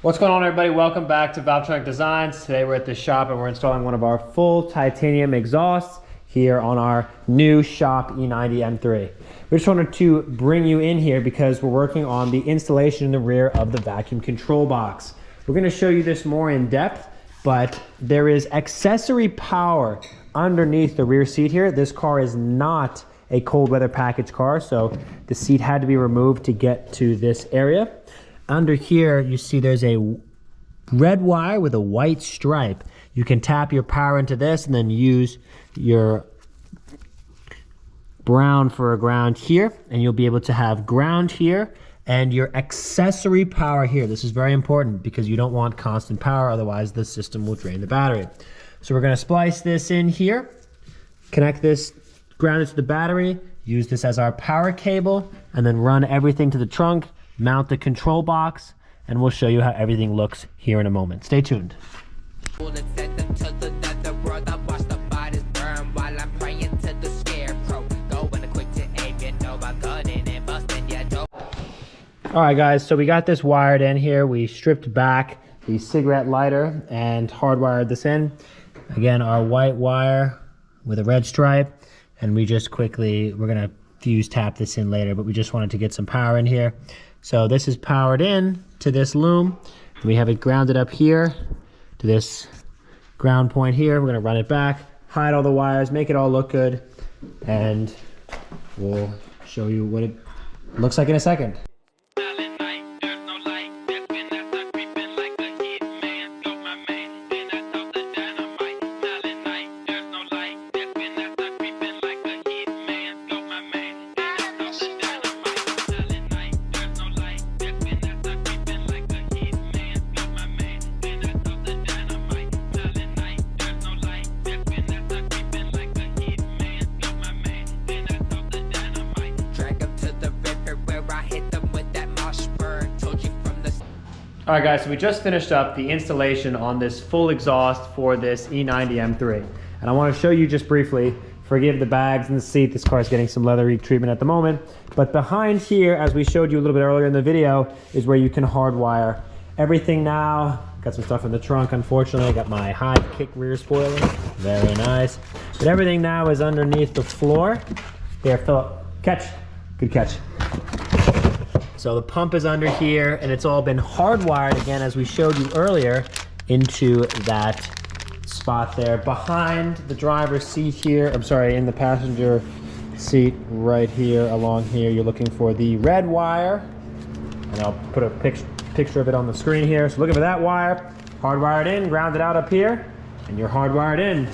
What's going on, everybody? Welcome back to Valvetronic Designs. Today we're at the shop and we're installing one of our full titanium exhausts here on our new shop E90 M3. We just wanted to bring you in here because we're working on the installation in the rear of the vacuum control box. We're going to show you this more in depth, but there is accessory power underneath the rear seat here. This car is not a cold weather package car, so the seat had to be removed to get to this area. Under here, you see there's a red wire with a white stripe. You can tap your power into this and then use your brown for a ground here, and you'll be able to have ground here and your accessory power here. This is very important because you don't want constant power, otherwise the system will drain the battery. So we're gonna splice this in here, connect this, ground it to the battery, use this as our power cable, and then run everything to the trunk, mount the control box, and we'll show you how everything looks here in a moment. Stay tuned. All right, guys, so we got this wired in here. We stripped back the cigarette lighter and hardwired this in. Again, our white wire with a red stripe, and we just quickly, we're gonna fuse tap this in later, but we just wanted to get some power in here. So this is powered in to this loom. We have it grounded up here to this ground point here. We're gonna run it back, hide all the wires, make it all look good, and we'll show you what it looks like in a second. All right, guys, so we just finished up the installation on this full exhaust for this E90 M3. And I want to show you just briefly, forgive the bags and the seat, this car is getting some leathery treatment at the moment. But behind here, as we showed you a little bit earlier in the video, is where you can hardwire everything now. Got some stuff in the trunk, unfortunately. I got my high kick rear spoiler, very nice. But everything now is underneath the floor. There, Philip, catch, good catch. So the pump is under here, and it's all been hardwired again, as we showed you earlier, into that spot there behind the driver's seat here. I'm sorry, in the passenger seat right here, along here. You're looking for the red wire, and I'll put a picture of it on the screen here. So looking for that wire, hardwired in, grounded out up here, and you're hardwired in.